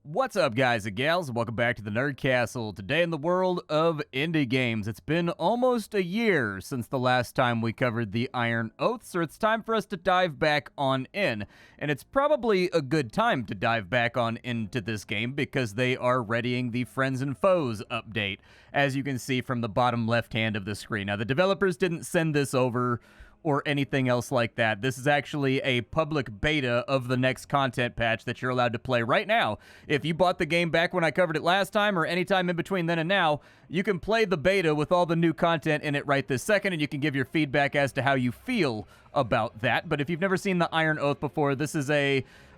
What's up, guys and gals? Welcome back to the Nerd Castle. Today in the world of indie games. It's been almost a year since the last time we covered the Iron Oath, so it's time for us to dive back on in. And it's probably a good time to dive back on into this game because they are readying the Friends and Foes update, as you can see from the bottom left hand of the screen. Now, the developers didn't send this over or anything else like that. This is actually a public beta of the next content patch that you're allowed to play right now. If you bought the game back when I covered it last time or any time in between then and now, you can play the beta with all the new content in it right this second, and you can give your feedback as to how you feel about that. But if you've never seen the Iron Oath before, this is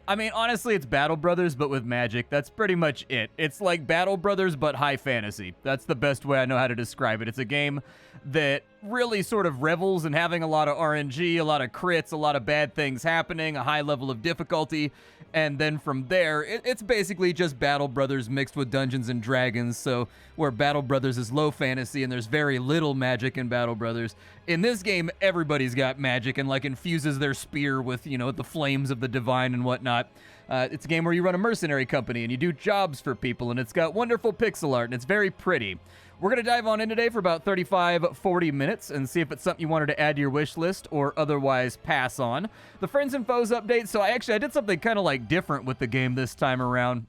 honestly, it's Battle Brothers, but with magic. That's pretty much it. It's like Battle Brothers, but high fantasy. That's the best way I know how to describe it. It's a game that really sort of revels in having a lot of RNG, a lot of crits, a lot of bad things happening, a high level of difficulty, and then from there, it's basically just Battle Brothers mixed with Dungeons and Dragons, so where Battle Brothers is low fantasy and there's very little magic in Battle Brothers. In this game, everybody's got magic and, like, infuses their spear with, the flames of the divine and whatnot. It's a game where you run a mercenary company and you do jobs for people, and it's got wonderful pixel art, and it's very pretty. We're going to dive on in today for about 35-40 minutes and see if it's something you wanted to add to your wish list or otherwise pass on. The Friends and Foes update, so I did something kind of like different with the game this time around.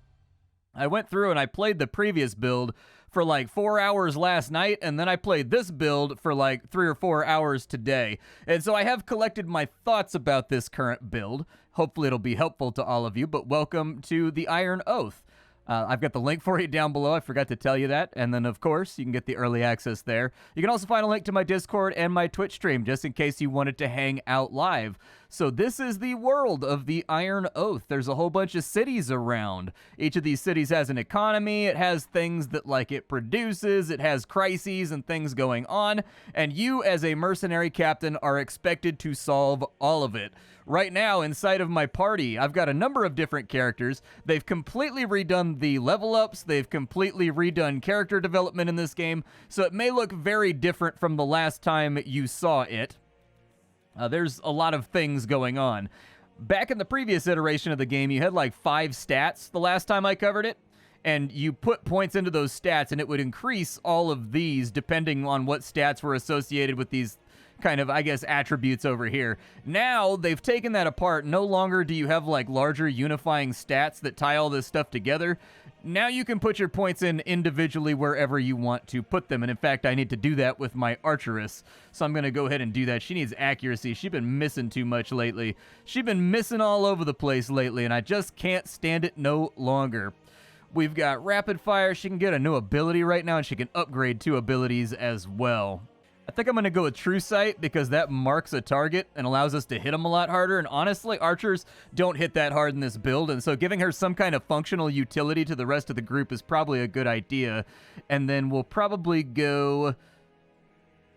I went through and I played the previous build for like 4 hours last night, and then I played this build for like 3 or 4 hours today. And so I have collected my thoughts about this current build. Hopefully it'll be helpful to all of you, but welcome to the Iron Oath. I've got the link for you down below. I forgot to tell you that. And then, of course, you can get the early access there. You can also find a link to my Discord and my Twitch stream, just in case you wanted to hang out live. So this is the world of the Iron Oath. There's a whole bunch of cities around. Each of these cities has an economy. It has things that, like, it produces. It has crises and things going on. And you, as a mercenary captain, are expected to solve all of it. Right now, inside of my party, I've got a number of different characters. They've completely redone the level ups. They've completely redone character development in this game. So it may look very different from the last time you saw it. There's a lot of things going on. Back in the previous iteration of the game, you had like 5 stats the last time I covered it. And you put points into those stats, and it would increase all of these depending on what stats were associated with these kind of, I guess, attributes over here. Now, they've taken that apart. No longer do you have, like, larger unifying stats that tie all this stuff together. Now you can put your points in individually wherever you want to put them. And in fact, I need to do that with my Archeress. So I'm going to go ahead and do that. She needs accuracy. She's been missing too much lately. She's been missing all over the place lately, and I just can't stand it no longer. We've got Rapid Fire. She can get a new ability right now, and she can upgrade 2 abilities as well. I think I'm going to go with True Sight because that marks a target and allows us to hit them a lot harder. And honestly, archers don't hit that hard in this build. And so giving her some kind of functional utility to the rest of the group is probably a good idea. And then we'll probably go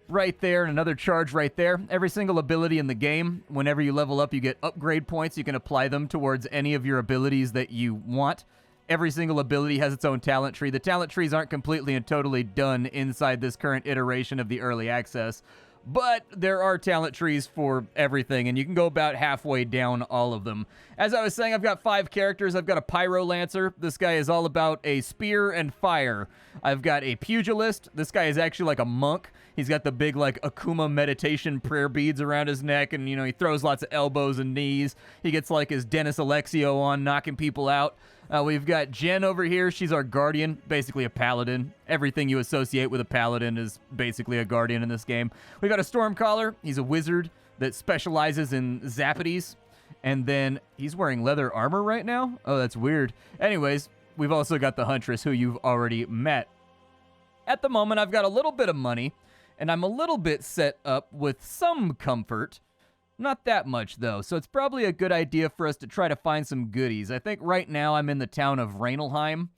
right there and another charge right there. Every single ability in the game, whenever you level up, you get upgrade points. You can apply them towards any of your abilities that you want. Every single ability has its own talent tree. The talent trees aren't completely and totally done inside this current iteration of the early access, but there are talent trees for everything, and you can go about halfway down all of them. As I was saying, I've got 5 characters. I've got a Pyro Lancer. This guy is all about a spear and fire. I've got a Pugilist. This guy is actually like a monk. He's got the big, like, Akuma meditation prayer beads around his neck, and, he throws lots of elbows and knees. He gets, like, his Dennis Alexio on, knocking people out. We've got Jen over here. She's our guardian, basically a paladin. Everything you associate with a paladin is basically a guardian in this game. We've got a Stormcaller. He's a wizard that specializes in Zappities. And then he's wearing leather armor right now? Oh, that's weird. Anyways, we've also got the Huntress, who you've already met. At the moment, I've got a little bit of money, and I'm a little bit set up with some comfort. Not that much, though, so it's probably a good idea for us to try to find some goodies. I think right now I'm in the town of Rainelheim,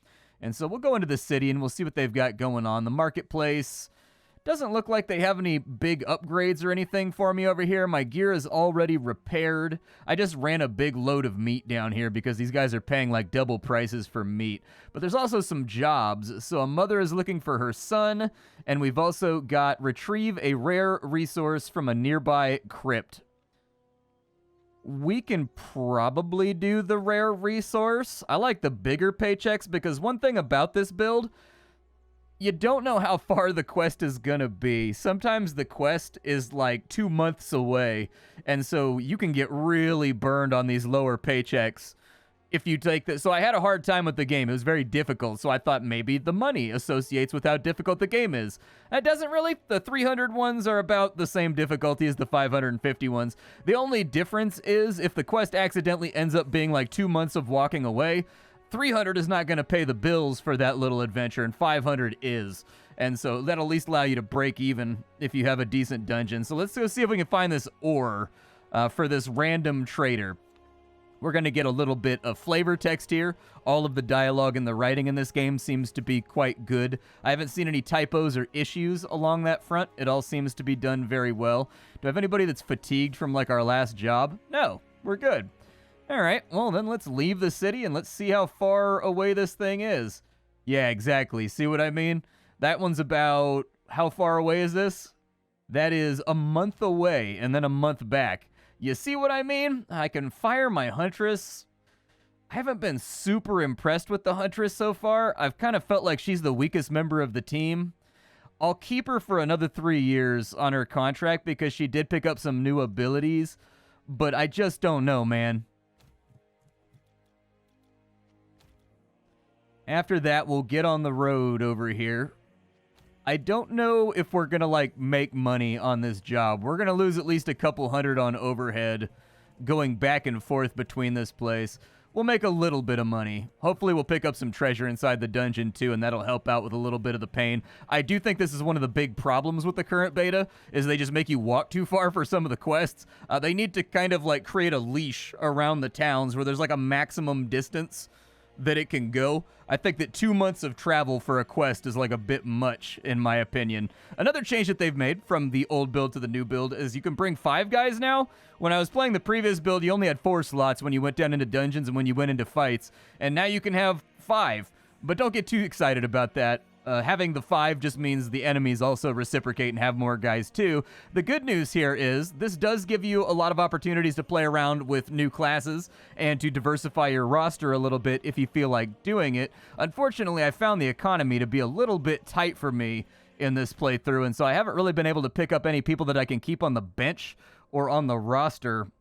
and so we'll go into the city and we'll see what they've got going on. The marketplace doesn't look like they have any big upgrades or anything for me over here. My gear is already repaired. I just ran a big load of meat down here because these guys are paying like double prices for meat. But there's also some jobs. So a mother is looking for her son, and we've also got retrieve a rare resource from a nearby crypt. we can probably do the rare resource. I like the bigger paychecks because one thing about this build, you don't know how far the quest is gonna be. Sometimes the quest is like 2 months away, and so you can get really burned on these lower paychecks if you take this. So I had a hard time with the game. It was very difficult, so I thought maybe the money associates with how difficult the game is. That doesn't really. The 300 ones are about the same difficulty as the 550 ones. The only difference is if the quest accidentally ends up being like 2 months of walking away, 300 is not going to pay the bills for that little adventure, and 500 is. And so that'll at least allow you to break even if you have a decent dungeon. So let's go see if we can find this ore for this random trader. We're going to get a little bit of flavor text here. All of the dialogue and the writing in this game seems to be quite good. I haven't seen any typos or issues along that front. It all seems to be done very well. Do I have anybody that's fatigued from like our last job? No, we're good. All right, well then let's leave the city and let's see how far away this thing is. Yeah, exactly. See what I mean? That one's about, how far away is this? That is a month away and then a month back. You see what I mean? I can fire my Huntress. I haven't been super impressed with the Huntress so far. I've kind of felt like she's the weakest member of the team. I'll keep her for another 3 years on her contract because she did pick up some new abilities, but I just don't know, man. After that, we'll get on the road over here. I don't know if we're going to, like, make money on this job. We're going to lose at least a couple hundred on overhead going back and forth between this place. We'll make a little bit of money. Hopefully we'll pick up some treasure inside the dungeon, too, and that'll help out with a little bit of the pain. I do think this is one of the big problems with the current beta, is they just make you walk too far for some of the quests. They need to kind of, like, create a leash around the towns where there's, like, a maximum distance that it can go. I think that 2 months of travel for a quest is like a bit much, in my opinion. Another change that they've made from the old build to the new build is you can bring 5 guys now. When I was playing the previous build, you only had 4 slots when you went down into dungeons and when you went into fights, and now you can have 5. But don't get too excited about that. Having the 5 just means the enemies also reciprocate and have more guys too. The good news here is this does give you a lot of opportunities to play around with new classes and to diversify your roster a little bit if you feel like doing it. Unfortunately, I found the economy to be a little bit tight for me in this playthrough, and so I haven't really been able to pick up any people that I can keep on the bench or on the roster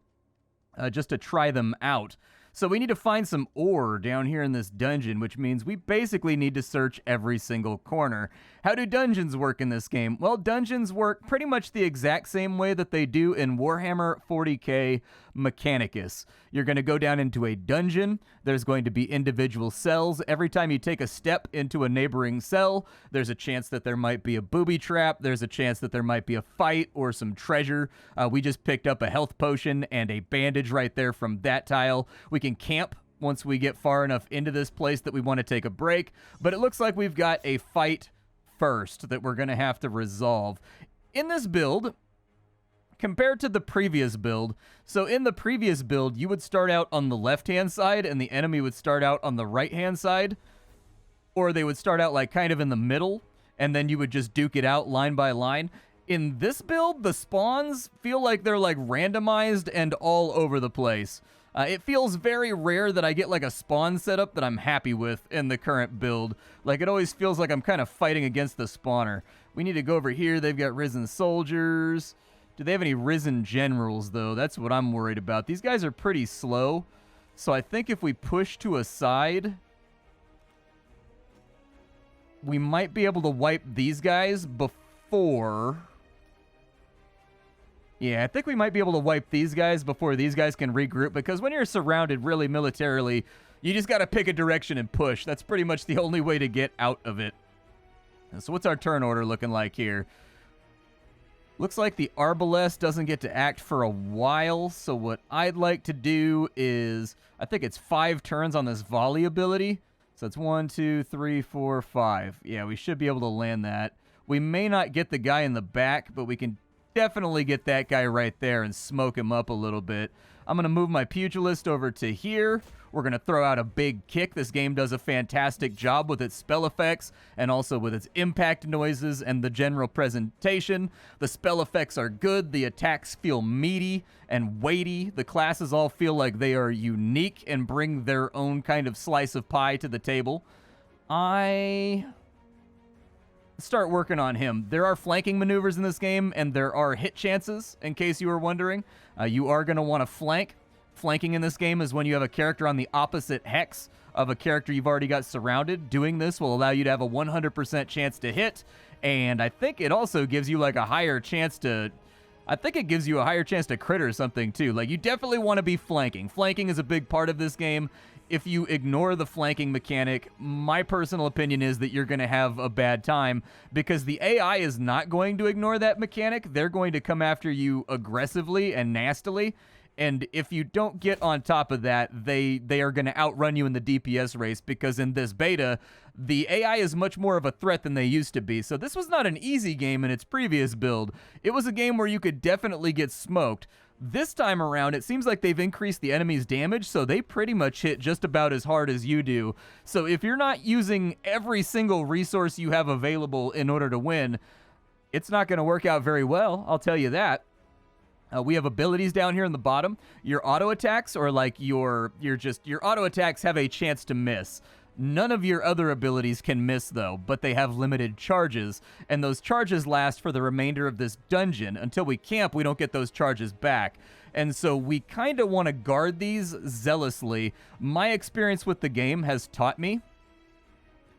just to try them out. So we need to find some ore down here in this dungeon, which means we basically need to search every single corner. How do dungeons work in this game? Well, dungeons work pretty much the exact same way that they do in Warhammer 40k Mechanicus. You're going to go down into a dungeon. There's going to be individual cells. Every time you take a step into a neighboring cell, there's a chance that there might be a booby trap. There's a chance that there might be a fight or some treasure. We just picked up a health potion and a bandage right there from that tile. We can camp once we get far enough into this place that we want to take a break, but it looks like we've got a fight first that we're going to have to resolve. In this build, compared to the previous build, so in the previous build, you would start out on the left-hand side and the enemy would start out on the right-hand side, or they would start out like kind of in the middle, and then you would just duke it out line by line. In this build, the spawns feel like they're like randomized and all over the place. It feels very rare that I get like a spawn setup that I'm happy with in the current build. Like it always feels like I'm kind of fighting against the spawner. We need to go over here. They've got risen soldiers. Do they have any risen generals though? That's what I'm worried about. These guys are pretty slow. So I think if we push to a side, we might be able to wipe these guys before... Yeah, I think we might be able to wipe these guys before these guys can regroup, because when you're surrounded really militarily, you just got to pick a direction and push. That's pretty much the only way to get out of it. So what's our turn order looking like here? Looks like the Arbalest doesn't get to act for a while, so what I'd like to do is, I think it's 5 turns on this volley ability. So it's 1, 2, 3, 4, 5. Yeah, we should be able to land that. We may not get the guy in the back, but we can definitely get that guy right there and smoke him up a little bit. I'm going to move my pugilist over to here. We're going to throw out a big kick. This game does a fantastic job with its spell effects and also with its impact noises and the general presentation. The spell effects are good. The attacks feel meaty and weighty. The classes all feel like they are unique and bring their own kind of slice of pie to the table. I start working on him. There are flanking maneuvers in this game, and there are hit chances, in case you were wondering. You are going to want to flank. Flanking in this game is when you have a character on the opposite hex of a character you've already got surrounded. Doing this will allow you to have a 100% chance to hit, and I think it also gives you like a higher chance to... I think it gives you a higher chance to crit or something too. Like, you definitely want to be flanking. Flanking is a big part of this game. If you ignore the flanking mechanic, my personal opinion is that you're going to have a bad time, because the AI is not going to ignore that mechanic. They're going to come after you aggressively and nastily. And if you don't get on top of that, they are going to outrun you in the DPS race, because in this beta, the AI is much more of a threat than they used to be. So this was not an easy game in its previous build. It was a game where you could definitely get smoked. This time around, it seems like they've increased the enemy's damage, so they pretty much hit just about as hard as you do. So if you're not using every single resource you have available in order to win, it's not going to work out very well, I'll tell you that. We have abilities down here in the bottom. Your auto attacks, or like your auto attacks have a chance to miss. None of your other abilities can miss, though, but they have limited charges, and those charges last for the remainder of this dungeon. Until we camp, we don't get those charges back, and so we kind of want to guard these zealously. My experience with the game has taught me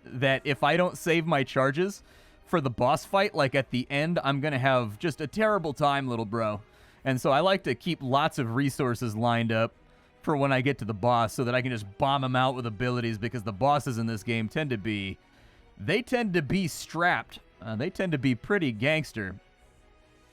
that if I don't save my charges for the boss fight, like at the end, I'm going to have just a terrible time, little bro. And so I like to keep lots of resources lined up for when I get to the boss, so that I can just bomb him out with abilities, because the bosses in this game tend to be strapped. They tend to be pretty gangster.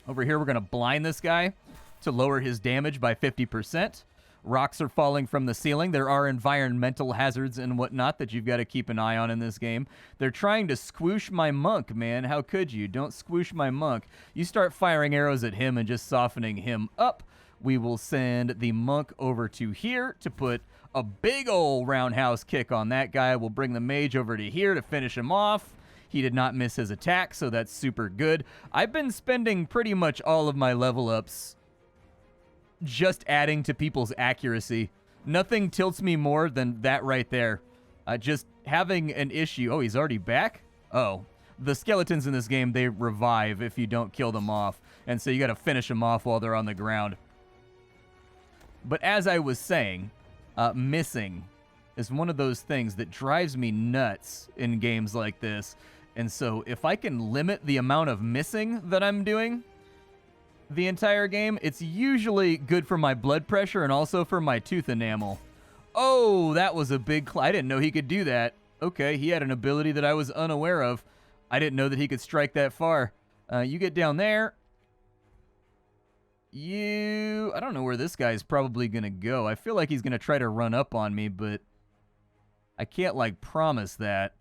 Over here, we're going to blind this guy to lower his damage by 50%. Rocks are falling from the ceiling. There are environmental hazards and whatnot that you've got to keep an eye on in this game. They're trying to squoosh my monk, man. How could you? Don't squoosh my monk. You start firing arrows at him and just softening him up. We will send the monk over to here to put a big old roundhouse kick on that guy. We'll bring the mage over to here to finish him off. He did not miss his attack, so that's super good. I've been spending pretty much all of my level ups just adding to people's accuracy. Nothing tilts me more than that right there. Just having an issue. Oh, he's already back? Oh. The skeletons in this game, they revive if you don't kill them off. And so you got to finish them off while they're on the ground. But as I was saying, missing is one of those things that drives me nuts in games like this. And so if I can limit the amount of missing that I'm doing the entire game, it's usually good for my blood pressure and also for my tooth enamel. Oh, that was a big... I didn't know he could do that. Okay, he had an ability that I was unaware of. I didn't know that he could strike that far. You get down there. I don't know where this guy's probably going to go. I feel like he's going to try to run up on me, but I can't, like, promise that.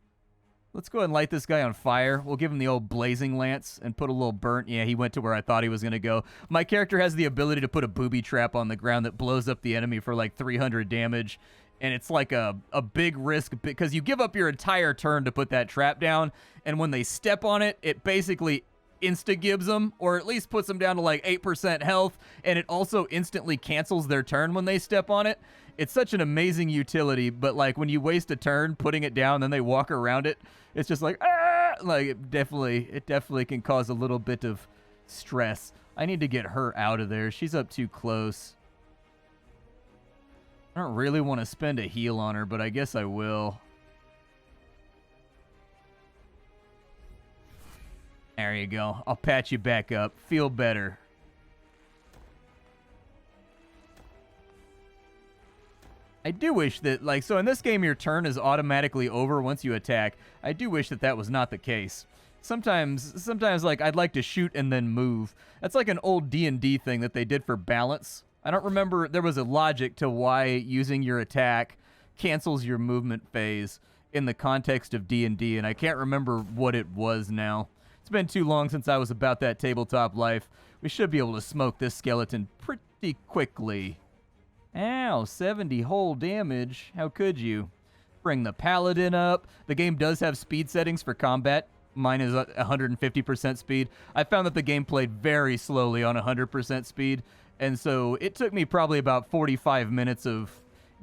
Let's go ahead and light this guy on fire. We'll give him the old blazing lance and put a little burnt. Yeah, he went to where I thought he was going to go. My character has the ability to put a booby trap on the ground that blows up the enemy for like 300 damage. And it's like a big risk, because you give up your entire turn to put that trap down. And when they step on it, it basically insta-gives them, or at least puts them down to like 8% health. And it also instantly cancels their turn when they step on it. It's such an amazing utility, but like when you waste a turn putting it down, then they walk around it, it's just like, ah! Like it definitely can cause a little bit of stress. I need to get her out of there. She's up too close. I don't really want to spend a heal on her, but I guess I will. There you go. I'll patch you back up. Feel better. I do wish that, like, so in this game, your turn is automatically over once you attack. I do wish that that was not the case. Sometimes, like, I'd like to shoot and then move. That's like an old D&D thing that they did for balance. I don't remember, there was a logic to why using your attack cancels your movement phase in the context of D&D, and I can't remember what it was now. It's been too long since I was about that tabletop life. We should be able to smoke this skeleton pretty quickly. Ow, 70 whole damage. How could you? Bring the paladin up. The game does have speed settings for combat. Mine is 150% speed. I found that the game played very slowly on 100% speed, and so it took me probably about 45 minutes of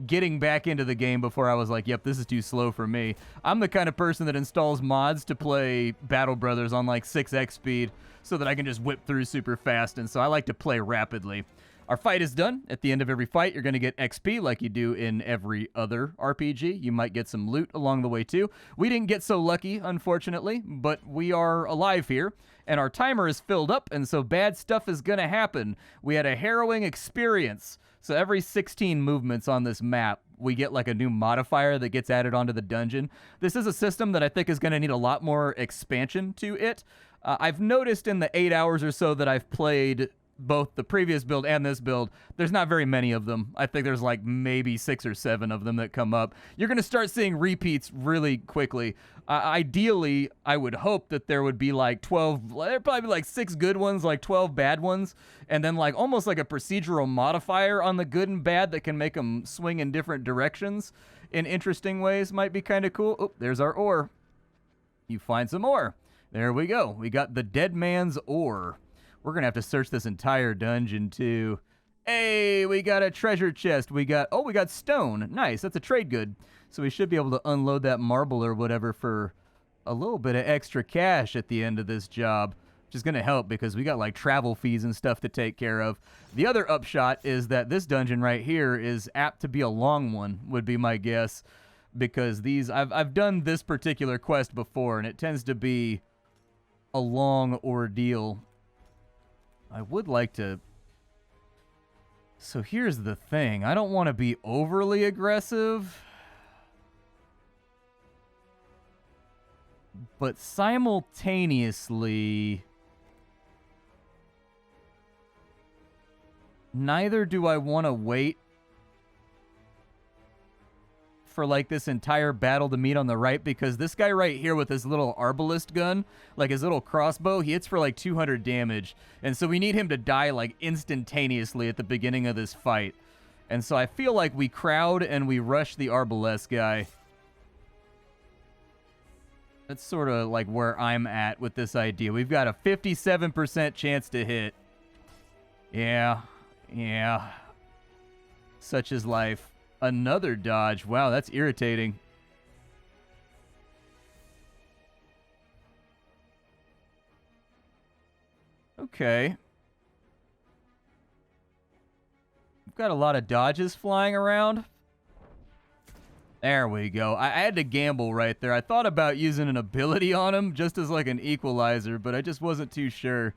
getting back into the game before I was like, yep, this is too slow for me. I'm the kind of person that installs mods to play Battle Brothers on like 6x speed so that I can just whip through super fast, and so I like to play rapidly. Our fight is done. At the end of every fight, you're going to get XP like you do in every other RPG. You might get some loot along the way, too. We didn't get so lucky, unfortunately, but we are alive here, and our timer is filled up, and so bad stuff is going to happen. We had a harrowing experience. So every 16 movements on this map, we get like a new modifier that gets added onto the dungeon. This is a system that I think is going to need a lot more expansion to it. I've noticed in the 8 hours or so that I've played both the previous build and this build, there's not very many of them. I think there's like maybe 6 or 7 of them that come up. You're going to start seeing repeats really quickly. Ideally, I would hope that there would be like 12, there'd probably be like 6 good ones, like 12 bad ones, and then like almost like a procedural modifier on the good and bad that can make them swing in different directions in interesting ways. Might be kind of cool. Oh, there's our ore. You find some ore. There we go. We got the dead man's ore. We're going to have to search this entire dungeon, too. Hey, we got a treasure chest. We got stone. Nice, that's a trade good. So we should be able to unload that marble or whatever for a little bit of extra cash at the end of this job, which is going to help because we got, like, travel fees and stuff to take care of. The other upshot is that this dungeon right here is apt to be a long one, would be my guess, because I've done this particular quest before, and it tends to be a long ordeal. I would like to... So here's the thing. I don't want to be overly aggressive, but simultaneously, neither do I want to wait for like this entire battle to meet on the right, because this guy right here with his little arbalist gun, like his little crossbow, he hits for like 200 damage, and so we need him to die like instantaneously at the beginning of this fight. And so I feel like we crowd and we rush the arbalest guy. That's sort of like where I'm at with this idea. We've got a 57% chance to hit. Yeah. Such is life. Another dodge. Wow, that's irritating. Okay. We've got a lot of dodges flying around. There we go. I had to gamble right there. I thought about using an ability on him just as like an equalizer, but I just wasn't too sure.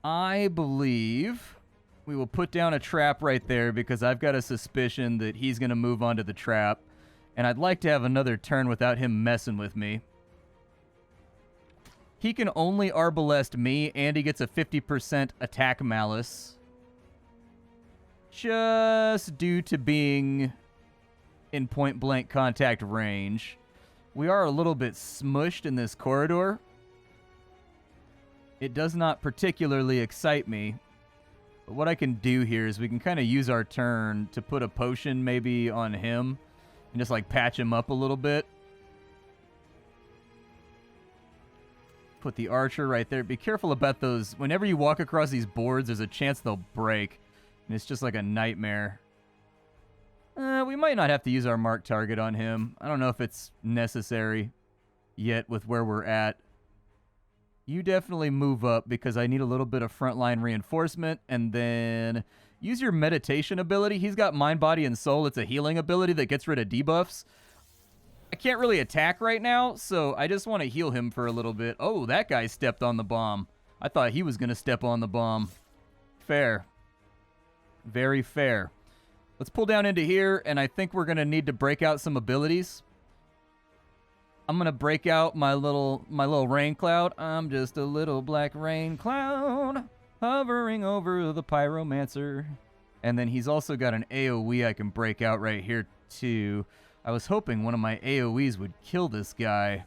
I believe we will put down a trap right there because I've got a suspicion that he's going to move onto the trap. And I'd like to have another turn without him messing with me. He can only arbalest me, and he gets a 50% attack malice. Just due to being in point-blank contact range. We are a little bit smushed in this corridor. It does not particularly excite me. But what I can do here is we can kind of use our turn to put a potion maybe on him and just like patch him up a little bit. Put the archer right there. Be careful about those. Whenever you walk across these boards, there's a chance they'll break. And it's just like a nightmare. We might not have to use our mark target on him. I don't know if it's necessary yet with where we're at. You definitely move up because I need a little bit of frontline reinforcement, and then use your meditation ability. He's got mind, body, and soul. It's a healing ability that gets rid of debuffs. I can't really attack right now, so I just want to heal him for a little bit. Oh, that guy stepped on the bomb. I thought he was going to step on the bomb. Fair. Very fair. Let's pull down into here, and I think we're going to need to break out some abilities. I'm going to break out my little rain cloud. I'm just a little black rain cloud hovering over the pyromancer. And then he's also got an AoE I can break out right here, too. I was hoping one of my AoEs would kill this guy.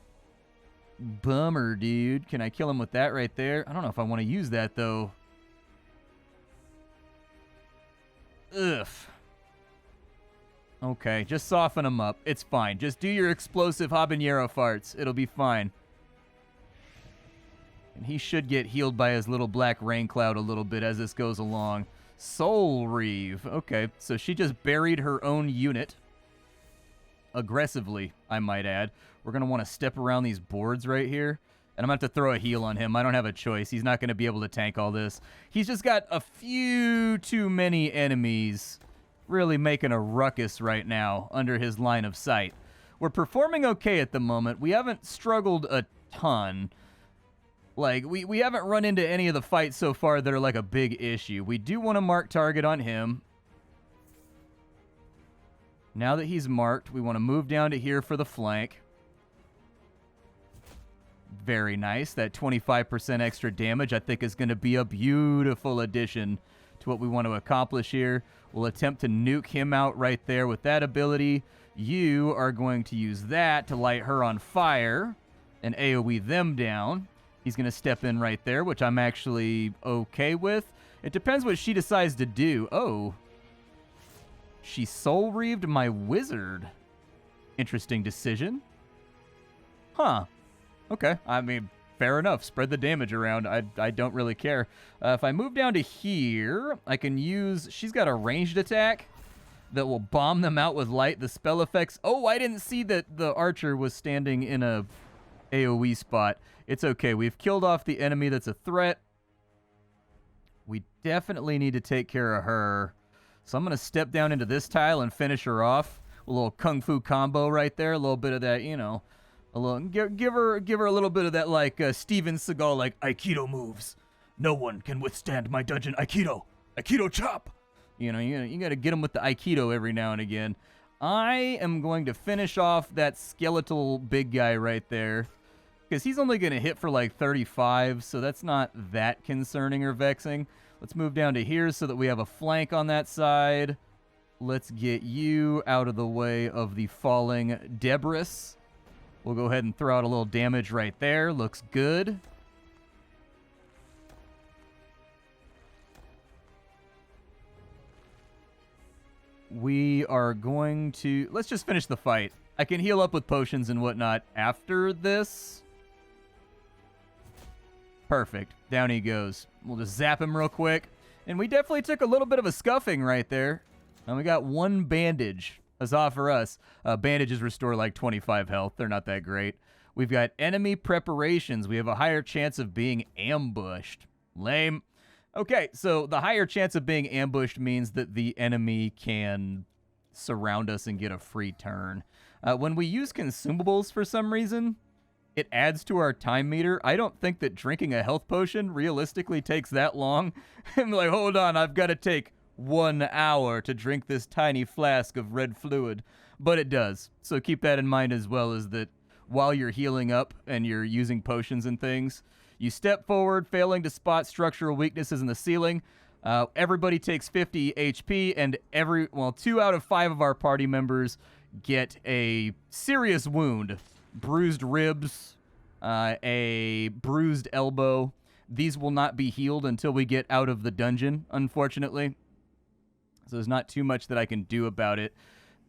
Bummer, dude. Can I kill him with that right there? I don't know if I want to use that, though. Ugh. Okay, just soften him up. It's fine. Just do your explosive habanero farts. It'll be fine. And he should get healed by his little black rain cloud a little bit as this goes along. Soul Reeve. Okay, so she just buried her own unit. Aggressively, I might add. We're going to want to step around these boards right here. And I'm going to have to throw a heal on him. I don't have a choice. He's not going to be able to tank all this. He's just got a few too many enemies really making a ruckus right now under his line of sight. We're performing okay at the moment. We haven't struggled a ton. Like, we haven't run into any of the fights so far that are like a big issue. We do want to mark target on him. Now that he's marked, we want to move down to here for the flank. Very nice. That 25% extra damage, I think, is going to be a beautiful addition to what we want to accomplish here. We'll attempt to nuke him out right there with that ability. You are going to use that to light her on fire and AoE them down. He's going to step in right there, which I'm actually okay with. It depends what she decides to do. Oh. She soul reaved my wizard. Interesting decision. Huh. Okay. I mean, fair enough. Spread the damage around. I don't really care. If I move down to here, I can use... She's got a ranged attack that will bomb them out with light. The spell effects... Oh, I didn't see that the archer was standing in a AoE spot. It's okay. We've killed off the enemy that's a threat. We definitely need to take care of her. So I'm going to step down into this tile and finish her off. A little kung fu combo right there. A little bit of that, you know. A little, give her a little bit of that, like, Steven Seagal, like, Aikido moves. No one can withstand my dungeon Aikido. Aikido chop. You know, you got to get him with the Aikido every now and again. I am going to finish off that skeletal big guy right there. Because he's only going to hit for like 35, so that's not that concerning or vexing. Let's move down to here so that we have a flank on that side. Let's get you out of the way of the falling debris. We'll go ahead and throw out a little damage right there. Looks good. We are going to... Let's just finish the fight. I can heal up with potions and whatnot after this. Perfect. Down he goes. We'll just zap him real quick. And we definitely took a little bit of a scuffing right there. And we got one bandage. Huzzah for us. Bandages restore like 25 health. They're not that great. We've got enemy preparations. We have a higher chance of being ambushed. Lame. Okay, so the higher chance of being ambushed means that the enemy can surround us and get a free turn. When we use consumables for some reason, it adds to our time meter. I don't think that drinking a health potion realistically takes that long. I'm like, hold on, I've got to take 1 hour to drink this tiny flask of red fluid. But it does. So keep that in mind as well, is that while you're healing up and you're using potions and things, you step forward, failing to spot structural weaknesses in the ceiling. Everybody takes 50 HP, and 2 out of 5 of our party members get a serious wound. Bruised ribs, a bruised elbow. These will not be healed until we get out of the dungeon, unfortunately. So there's not too much that I can do about it.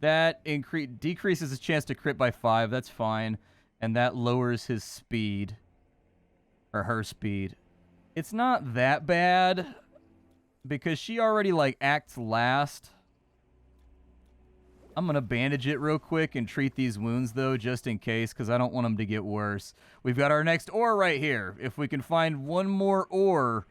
That decreases his chance to crit by 5. That's fine. And that lowers his speed. Or her speed. It's not that bad, because she already, like, acts last. I'm going to bandage it real quick and treat these wounds, though, just in case, because I don't want them to get worse. We've got our next ore right here. If we can find one more ore,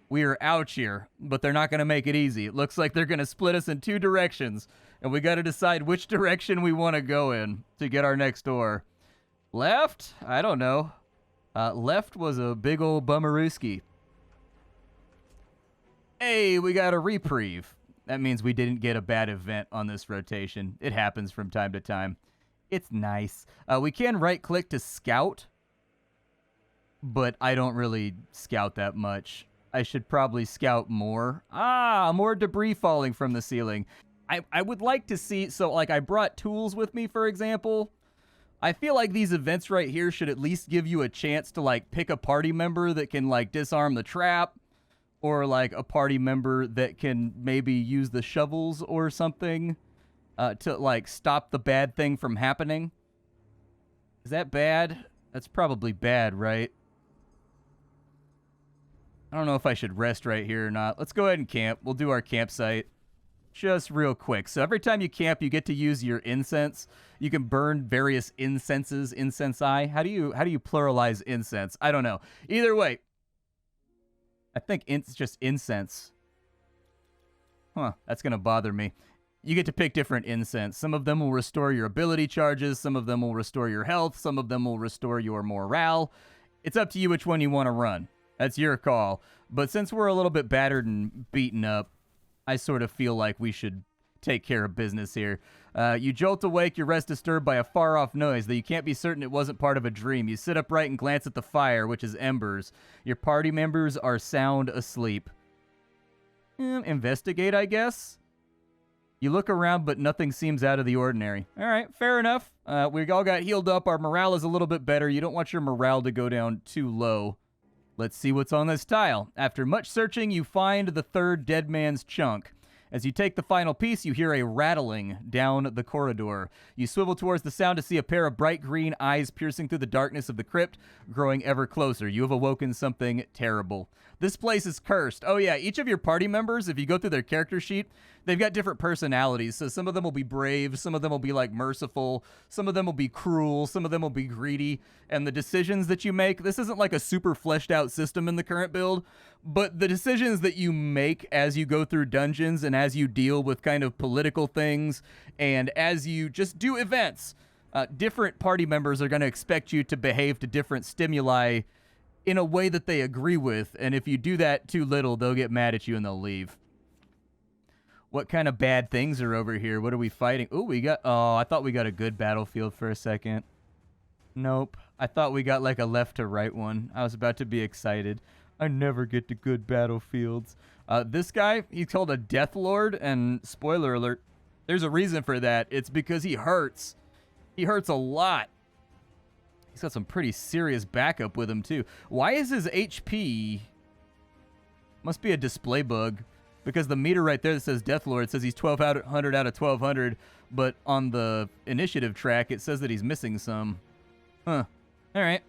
we are out here, but they're not going to make it easy. It looks like they're going to split us in 2 directions, and we got to decide which direction we want to go in to get our next ore. Left? I don't know. Left was a big old bummerooski. Hey, we got a reprieve. That means we didn't get a bad event on this rotation. It happens from time to time. It's nice. We can right-click to scout, but I don't really scout that much. I should probably scout more. More debris falling from the ceiling. I would like to see... So, like, I brought tools with me, for example. I feel like these events right here should at least give you a chance to, like, pick a party member that can, like, disarm the trap or like a party member that can maybe use the shovels or something to like stop the bad thing from happening. Is that bad? That's probably bad, right? I don't know if I should rest right here or not. Let's go ahead and camp. We'll do our campsite just real quick. So every time you camp, you get to use your incense. You can burn various incenses, incensi. How do you pluralize incense? I don't know. Either way, I think it's just incense. Huh, that's going to bother me. You get to pick different incense. Some of them will restore your ability charges. Some of them will restore your health. Some of them will restore your morale. It's up to you which one you want to run. That's your call. But since we're a little bit battered and beaten up, I sort of feel like we should take care of business here. You jolt awake, your rest disturbed by a far-off noise, though you can't be certain it wasn't part of a dream. You sit upright and glance at the fire, which is embers. Your party members are sound asleep. Investigate, I guess? You look around, but nothing seems out of the ordinary. All right, fair enough. We all got healed up. Our morale is a little bit better. You don't want your morale to go down too low. Let's see what's on this tile. After much searching, you find the third dead man's chunk. As you take the final piece, you hear a rattling down the corridor. You swivel towards the sound to see a pair of bright green eyes piercing through the darkness of the crypt, growing ever closer. You have awoken something terrible. This place is cursed. Oh yeah, each of your party members, if you go through their character sheet, they've got different personalities. So some of them will be brave, some of them will be like merciful, some of them will be cruel, some of them will be greedy. And the decisions that you make, this isn't like a super fleshed out system in the current build, but the decisions that you make as you go through dungeons and as you deal with kind of political things and as you just do events, different party members are going to expect you to behave to different stimuli in a way that they agree with, and if you do that too little, they'll get mad at you and they'll leave. What kind of bad things are over here? What are we fighting? Oh, I thought we got a good battlefield for a second. Nope. I thought we got like a left to right one. I was about to be excited. I never get to good battlefields. This guy, he's called a Death Lord, and spoiler alert, there's a reason for that. It's because he hurts. He hurts a lot. He's got some pretty serious backup with him, too. Why is his HP... Must be a display bug. Because the meter right there that says Death Lord says he's 1,200 out of 1,200. But on the initiative track, it says that he's missing some. Huh. Alright.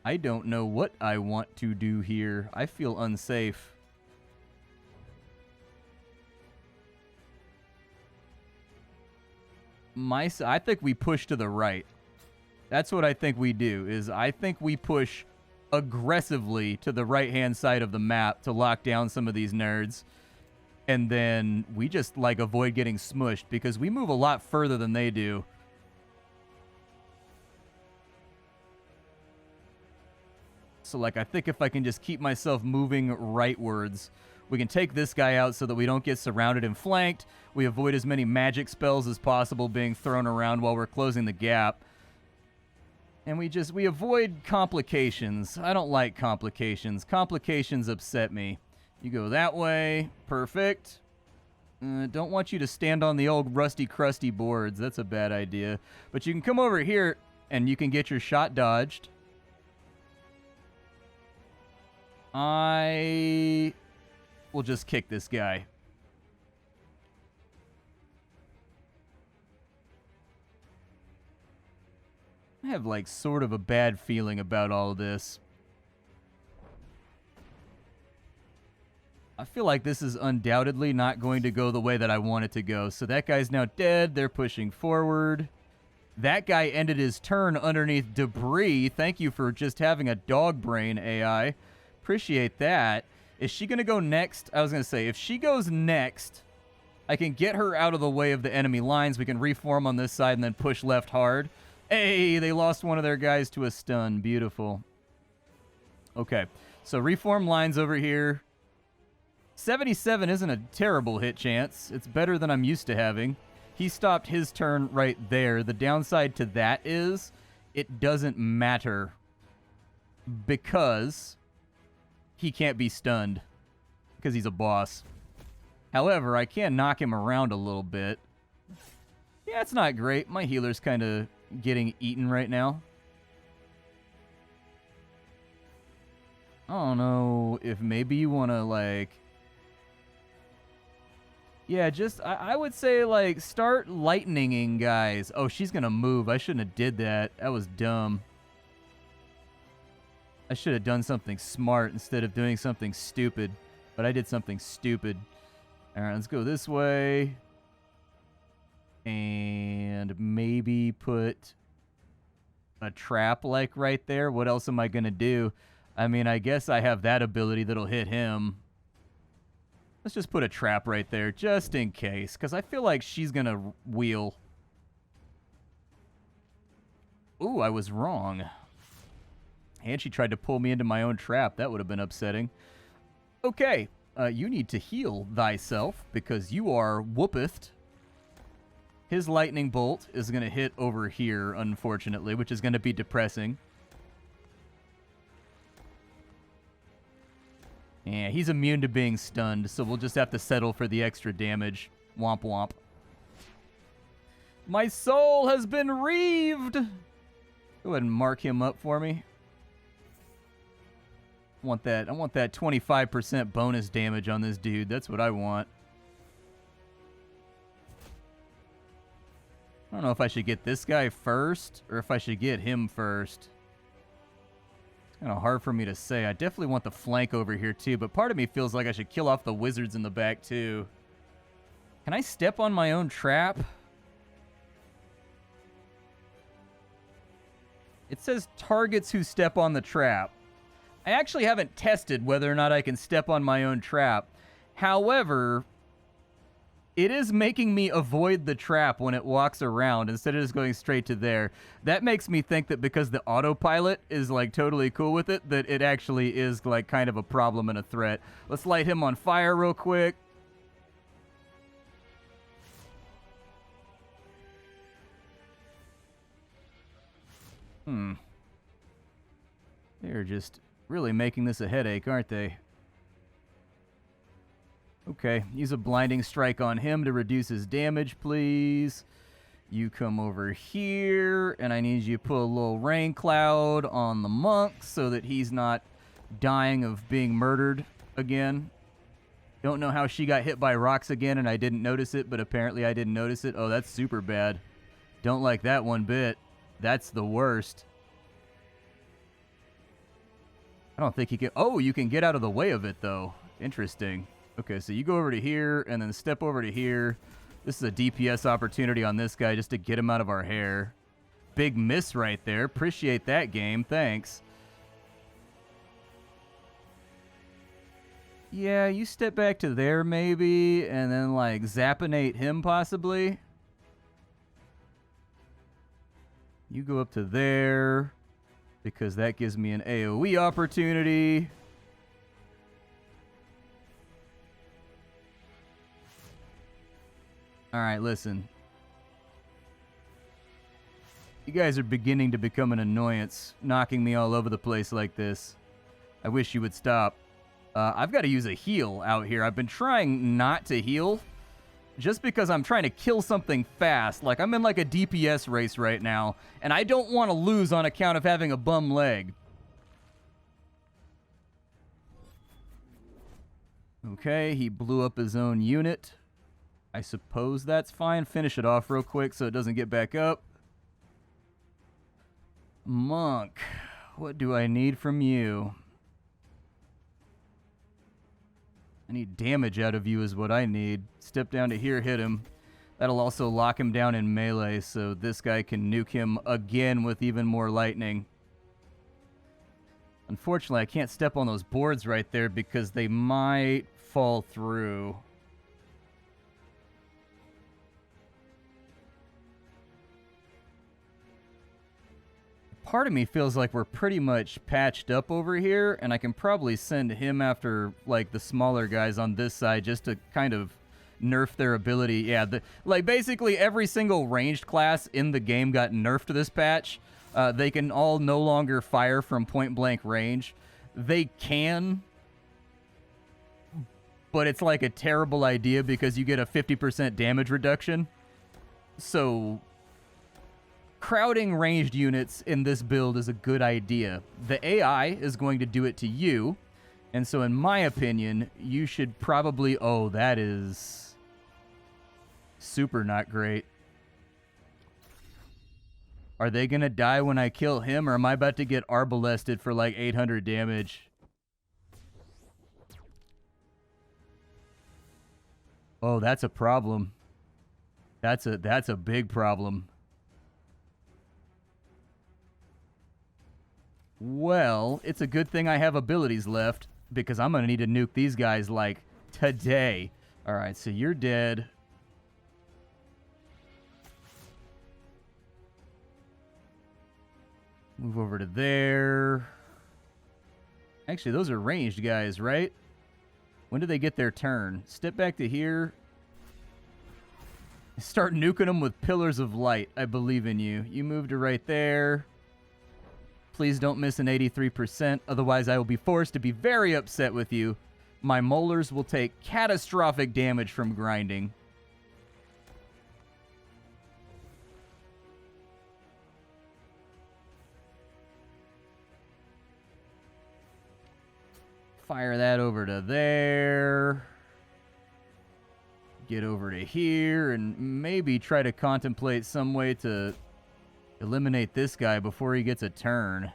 I don't know what I want to do here. I feel unsafe. I think we push to the right. That's what I think we do, is I think we push aggressively to the right-hand side of the map to lock down some of these nerds. And then we just, like, avoid getting smushed, because we move a lot further than they do. So, like, I think if I can just keep myself moving rightwards, we can take this guy out so that we don't get surrounded and flanked. We avoid as many magic spells as possible being thrown around while we're closing the gap. And we avoid complications. I don't like complications. Complications upset me. You go that way. Perfect. Don't want you to stand on the old rusty, crusty boards. That's a bad idea. But you can come over here, and you can get your shot dodged. I will just kick this guy. I have, like, sort of a bad feeling about all of this. I feel like this is undoubtedly not going to go the way that I want it to go. So that guy's now dead. They're pushing forward. That guy ended his turn underneath debris. Thank you for just having a dog brain, AI. Appreciate that. Is she going to go next? I was going to say, if she goes next, I can get her out of the way of the enemy lines. We can reform on this side and then push left hard. Hey, they lost one of their guys to a stun. Beautiful. Okay, so reform lines over here. 77 isn't a terrible hit chance. It's better than I'm used to having. He stopped his turn right there. The downside to that is it doesn't matter because he can't be stunned because he's a boss. However, I can knock him around a little bit. Yeah, it's not great. My healer's kind of getting eaten right now. I don't know if maybe you want to, like... Yeah, just, I would say, like, start lightninging guys. Oh, she's gonna move. I shouldn't have did that. That was dumb. I should have done something smart instead of doing something stupid. But I did something stupid. Alright, let's go this way. And maybe put a trap, like, right there. What else am I gonna do? I mean, I guess I have that ability that'll hit him. Let's just put a trap right there, just in case, because I feel like she's going to wheel. Ooh, I was wrong. And she tried to pull me into my own trap. That would have been upsetting. Okay, you need to heal thyself, because you are whoopeth. His lightning bolt is going to hit over here, unfortunately, which is going to be depressing. Yeah, he's immune to being stunned, so we'll just have to settle for the extra damage. Womp womp. My soul has been reaved! Go ahead and mark him up for me. I want that 25% bonus damage on this dude. That's what I want. I don't know if I should get this guy first, or if I should get him first. Kind of hard for me to say. I definitely want the flank over here too, but part of me feels like I should kill off the wizards in the back too. Can I step on my own trap? It says targets who step on the trap. I actually haven't tested whether or not I can step on my own trap. However, it is making me avoid the trap when it walks around instead of just going straight to there. That makes me think that because the autopilot is like totally cool with it, that it actually is like kind of a problem and a threat. Let's light him on fire real quick. They're just really making this a headache, aren't they? Okay, use a blinding strike on him to reduce his damage, please. You come over here, and I need you to put a little rain cloud on the monk so that he's not dying of being murdered again. Don't know how she got hit by rocks again, and I didn't notice it, but apparently I didn't notice it. Oh, that's super bad. Don't like that one bit. That's the worst. I don't think he can... Oh, you can get out of the way of it, though. Interesting. Okay, so you go over to here and then step over to here. This is a DPS opportunity on this guy just to get him out of our hair. Big miss right there. Appreciate that, game. Thanks. Yeah, you step back to there maybe and then like zappinate him possibly. You go up to there because that gives me an AoE opportunity. Alright, listen. You guys are beginning to become an annoyance, knocking me all over the place like this. I wish you would stop. I've got to use a heal out here. I've been trying not to heal, just because I'm trying to kill something fast. Like, I'm in like a DPS race right now, and I don't want to lose on account of having a bum leg. Okay, he blew up his own unit. I suppose that's fine. Finish it off real quick so it doesn't get back up. Monk, what do I need from you? I need damage out of you is what I need. Step down to here, hit him. That'll also lock him down in melee so this guy can nuke him again with even more lightning. Unfortunately, I can't step on those boards right there because they might fall through. Part of me feels like we're pretty much patched up over here, and I can probably send him after, like, the smaller guys on this side just to kind of nerf their ability. Yeah, like, basically every single ranged class in the game got nerfed this patch. They can all no longer fire from point-blank range. They can, but it's, like, a terrible idea because you get a 50% damage reduction. So... crowding ranged units in this build is a good idea. The AI is going to do it to you, and so in my opinion, you should probably... Oh, that is super not great. Are they going to die when I kill him, or am I about to get arbalested for like 800 damage? Oh, that's a problem. That's a big problem. Well, it's a good thing I have abilities left, because I'm going to need to nuke these guys, like, today. Alright, so you're dead. Move over to there. Actually, those are ranged guys, right? When do they get their turn? Step back to here. Start nuking them with pillars of light. I believe in you. You move to right there. Please don't miss an 83%. Otherwise, I will be forced to be very upset with you. My molars will take catastrophic damage from grinding. Fire that over to there. Get over to here and maybe try to contemplate some way to eliminate this guy before he gets a turn.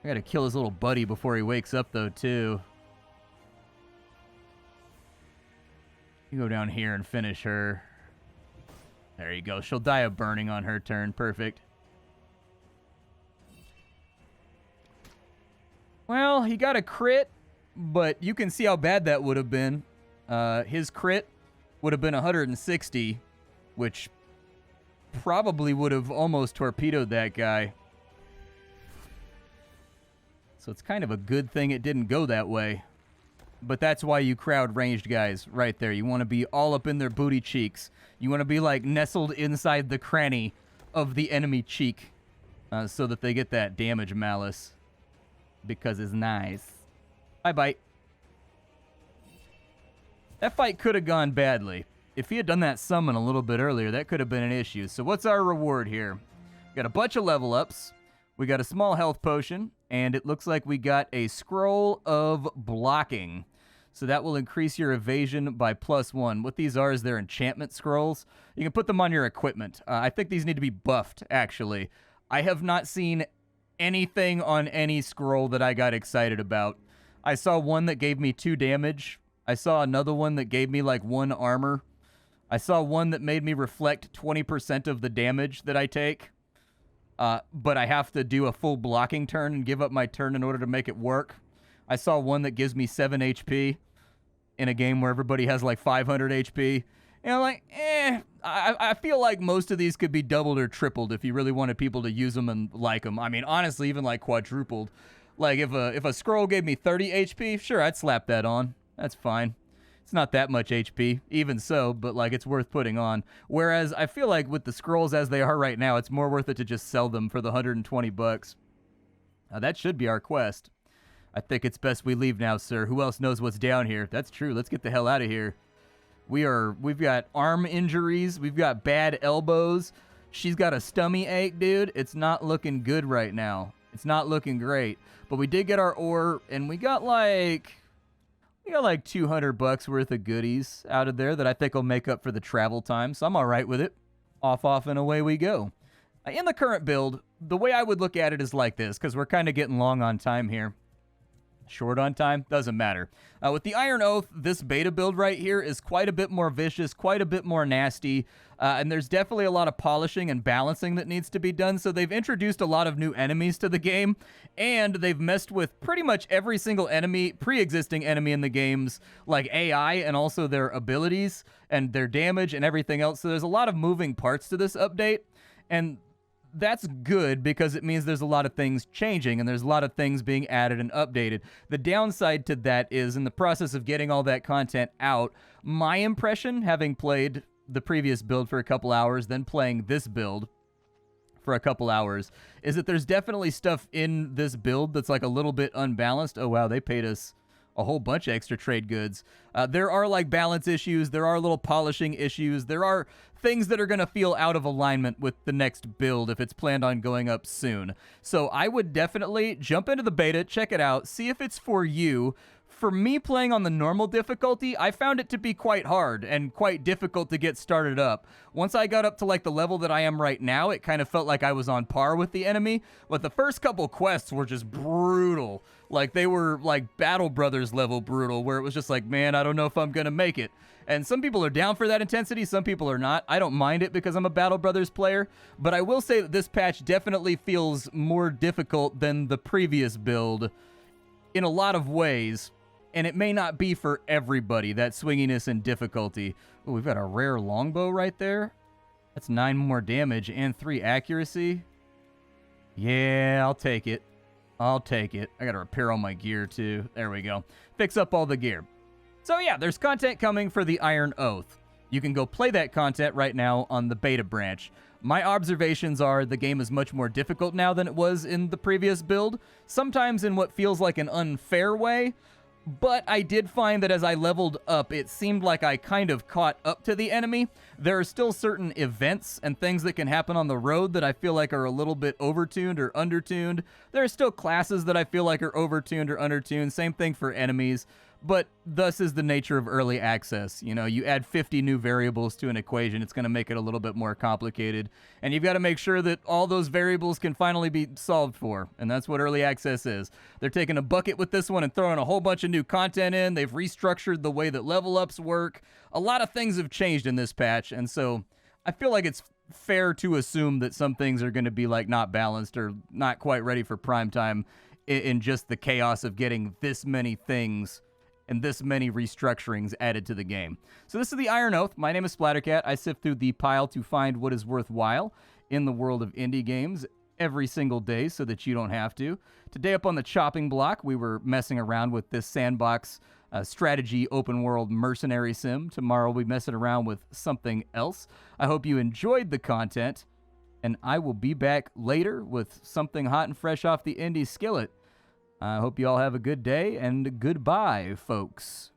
I gotta kill his little buddy before he wakes up, though, too. You go down here and finish her. There you go. She'll die of burning on her turn. Perfect. Well, he got a crit, but you can see how bad that would have been. His crit would have been 160, which probably would have almost torpedoed that guy. So it's kind of a good thing it didn't go that way. But that's why you crowd ranged guys right there. You want to be all up in their booty cheeks. You want to be like nestled inside the cranny of the enemy cheek so that they get that damage malice. Because it's nice. Bye-bye. That fight could have gone badly. If he had done that summon a little bit earlier, that could have been an issue. So what's our reward here? We got a bunch of level ups. We got a small health potion. And it looks like we got a scroll of blocking. So that will increase your evasion by +1. What these are is they're enchantment scrolls. You can put them on your equipment. I think these need to be buffed, actually. I have not seen anything on any scroll that I got excited about. I saw one that gave me 2 damage. I saw another one that gave me like 1 armor. I saw one that made me reflect 20% of the damage that I take. But I have to do a full blocking turn and give up my turn in order to make it work. I saw one that gives me 7 HP in a game where everybody has like 500 HP. And I'm like, I feel like most of these could be doubled or tripled if you really wanted people to use them and like them. I mean, honestly, even like quadrupled. Like if a scroll gave me 30 HP, sure, I'd slap that on. That's fine. It's not that much HP, even so, but like it's worth putting on. Whereas I feel like with the scrolls as they are right now, it's more worth it to just sell them for the 120 bucks. Now that should be our quest. I think it's best we leave now, sir. Who else knows what's down here? That's true. Let's get the hell out of here. We've got arm injuries. We've got bad elbows. She's got a stummy ache, dude. It's not looking good right now. It's not looking great. But we did get our ore, and we got like 200 bucks worth of goodies out of there that I think will make up for the travel time. So I'm all right with it. Off, and away we go. In the current build, the way I would look at it is like this, because we're kind of getting long on time here. Short on time? Doesn't matter. With the Iron Oath, this beta build right here is quite a bit more vicious, quite a bit more nasty, and there's definitely a lot of polishing and balancing that needs to be done, so they've introduced a lot of new enemies to the game, and they've messed with pretty much every single enemy, pre-existing enemy in the game's like AI, and also their abilities, and their damage, and everything else, so there's a lot of moving parts to this update, and that's good because it means there's a lot of things changing and there's a lot of things being added and updated. The downside to that is in the process of getting all that content out, my impression, having played the previous build for a couple hours, then playing this build for a couple hours, is that there's definitely stuff in this build that's like a little bit unbalanced. Oh, wow, they paid us a whole bunch of extra trade goods. There are like balance issues, there are little polishing issues, there are things that are going to feel out of alignment with the next build if it's planned on going up soon. So I would definitely jump into the beta, check it out, see if it's for you. For me, playing on the normal difficulty, I found it to be quite hard and quite difficult to get started up. Once I got up to like the level that I am right now, it kind of felt like I was on par with the enemy, but the first couple quests were just brutal. Like they were like Battle Brothers level brutal, where it was just like, man, I don't know if I'm gonna make it. And some people are down for that intensity, some people are not. I don't mind it because I'm a Battle Brothers player, but I will say that this patch definitely feels more difficult than the previous build in a lot of ways. And it may not be for everybody, that swinginess and difficulty. Oh, we've got a rare longbow right there. That's 9 more damage and 3 accuracy. Yeah, I'll take it. I'll take it. I gotta repair all my gear too. There we go. Fix up all the gear. So yeah, there's content coming for the Iron Oath. You can go play that content right now on the beta branch. My observations are the game is much more difficult now than it was in the previous build, sometimes in what feels like an unfair way. But I did find that as I leveled up, it seemed like I kind of caught up to the enemy. There are still certain events and things that can happen on the road that I feel like are a little bit overtuned or undertuned. There are still classes that I feel like are overtuned or undertuned. Same thing for enemies. But thus is the nature of early access. You know, you add 50 new variables to an equation, it's going to make it a little bit more complicated. And you've got to make sure that all those variables can finally be solved for. And that's what early access is. They're taking a bucket with this one and throwing a whole bunch of new content in. They've restructured the way that level ups work. A lot of things have changed in this patch. And so I feel like it's fair to assume that some things are going to be like not balanced or not quite ready for prime time in just the chaos of getting this many things and this many restructurings added to the game. So this is the Iron Oath. My name is Splattercat. I sift through the pile to find what is worthwhile in the world of indie games every single day so that you don't have to. Today up on the chopping block, we were messing around with this sandbox strategy open world mercenary sim. Tomorrow we'll be messing around with something else. I hope you enjoyed the content, and I will be back later with something hot and fresh off the indie skillet. I hope you all have a good day, and goodbye, folks.